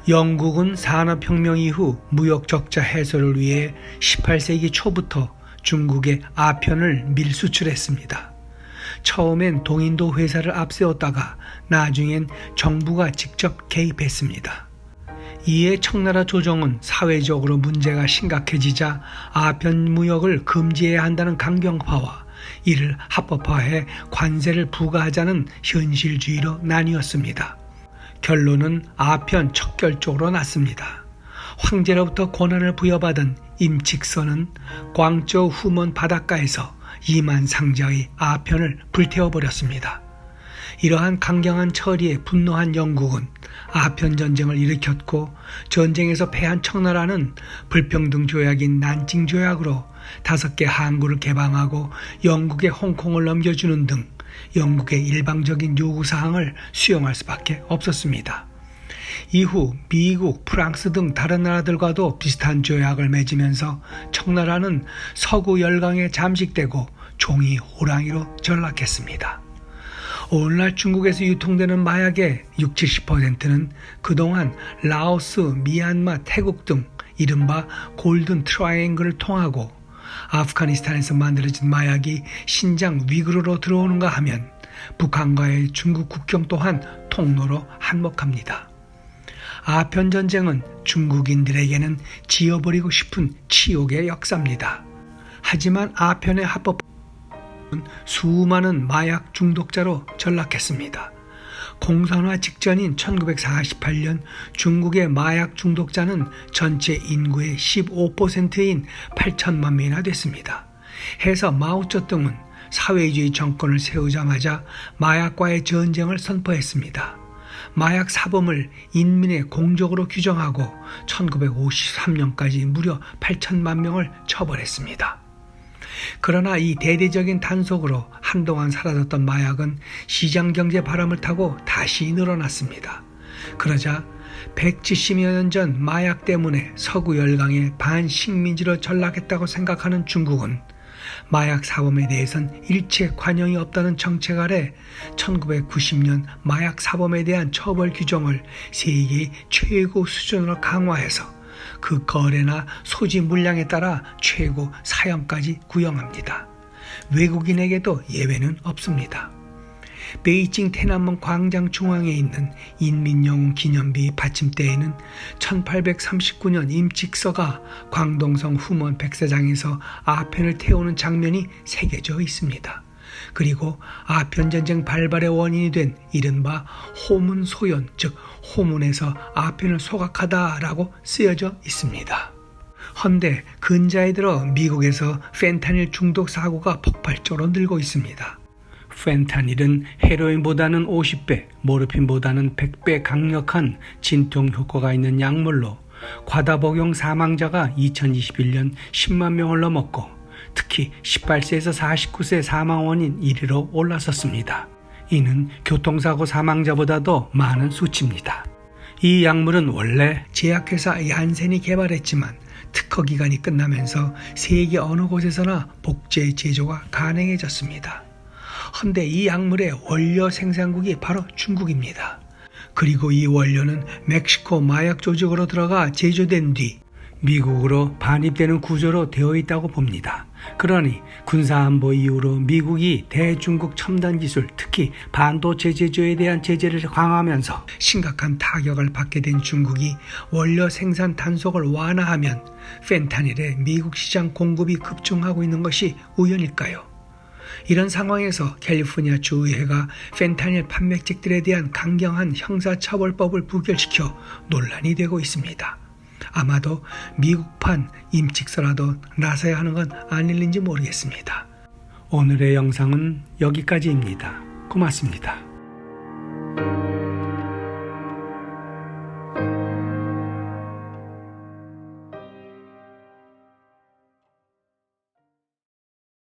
영국은 산업혁명 이후 무역 적자 해소를 위해 18세기 초부터 중국에 아편을 밀수출했습니다. 처음엔 동인도 회사를 앞세웠다가 나중엔 정부가 직접 개입했습니다. 이에 청나라 조정은 사회적으로 문제가 심각해지자 아편 무역을 금지해야 한다는 강경파와 이를 합법화해 관세를 부과하자는 현실주의로 나뉘었습니다. 결론은 아편 척결쪽으로 났습니다. 황제로부터 권한을 부여받은 임칙선은 광저우 후먼 바닷가에서 2만 상자의 아편을 불태워버렸습니다. 이러한 강경한 처리에 분노한 영국은 아편 전쟁을 일으켰고, 전쟁에서 패한 청나라는 불평등 조약인 난징 조약으로 5개 항구를 개방하고 영국의 홍콩을 넘겨주는 등 영국의 일방적인 요구사항을 수용할 수밖에 없었습니다. 이후 미국, 프랑스 등 다른 나라들과도 비슷한 조약을 맺으면서 청나라는 서구 열강에 잠식되고 종이 호랑이로 전락했습니다. 오늘날 중국에서 유통되는 마약의 60~70%는 그동안 라오스, 미얀마, 태국 등 이른바 골든 트라이앵글을 통하고, 아프가니스탄에서 만들어진 마약이 신장 위구르로 들어오는가 하면 북한과의 중국 국경 또한 통로로 한몫합니다. 아편 전쟁은 중국인들에게는 지워버리고 싶은 치욕의 역사입니다. 하지만 아편의 합법은 수많은 마약 중독자로 전락했습니다. 공산화 직전인 1948년 중국의 마약 중독자는 전체 인구의 15%인 8천만 명이나 됐습니다. 해서 마오쩌둥은 사회주의 정권을 세우자마자 마약과의 전쟁을 선포했습니다. 마약 사범을 인민의 공적으로 규정하고 1953년까지 무려 8천만 명을 처벌했습니다. 그러나 이 대대적인 단속으로 한동안 사라졌던 마약은 시장경제 바람을 타고 다시 늘어났습니다. 그러자 170여 년 전 마약 때문에 서구 열강의 반식민지로 전락했다고 생각하는 중국은 마약 사범에 대해선 일체 관용이 없다는 정책 아래 1990년 마약 사범에 대한 처벌 규정을 세계 최고 수준으로 강화해서 그 거래나 소지 물량에 따라 최고 사형까지 구형합니다. 외국인에게도 예외는 없습니다. 베이징天安门 광장 중앙에 있는 인민영웅 기념비 받침대에는 1839년 임칙서가 광동성 후먼 백사장에서 아편을 태우는 장면이 새겨져 있습니다. 그리고 아편전쟁 발발의 원인이 된 이른바 호문소연, 즉 호문에서 아편을 소각하다라고 쓰여져 있습니다. 헌데 근자에 들어 미국에서 펜타닐 중독 사고가 폭발적으로 늘고 있습니다. 펜타닐은 헤로인보다는 50배, 모르핀보다는 100배 강력한 진통 효과가 있는 약물로 과다 복용 사망자가 2021년 10만 명을 넘었고, 특히 18세에서 49세 사망 원인 1위로 올라섰습니다. 이는 교통사고 사망자보다도 많은 수치입니다. 이 약물은 원래 제약회사 얀센이 개발했지만 특허 기간이 끝나면서 세계 어느 곳에서나 복제 제조가 가능해졌습니다. 헌데 이 약물의 원료 생산국이 바로 중국입니다. 그리고 이 원료는 멕시코 마약 조직으로 들어가 제조된 뒤 미국으로 반입되는 구조로 되어 있다고 봅니다. 그러니 군사안보 이유로 미국이 대중국 첨단기술, 특히 반도체 제조에 대한 제재를 강화하면서 심각한 타격을 받게 된 중국이 원료 생산 단속을 완화하면 펜타닐의 미국 시장 공급이 급증하고 있는 것이 우연일까요? 이런 상황에서 캘리포니아주 의회가 펜타닐 판매직들에 대한 강경한 형사처벌법을 부결시켜 논란이 되고 있습니다. 아마도 미국판 임칙서라도 나서야 하는 건 아닐는지 모르겠습니다. 오늘의 영상은 여기까지입니다. 고맙습니다.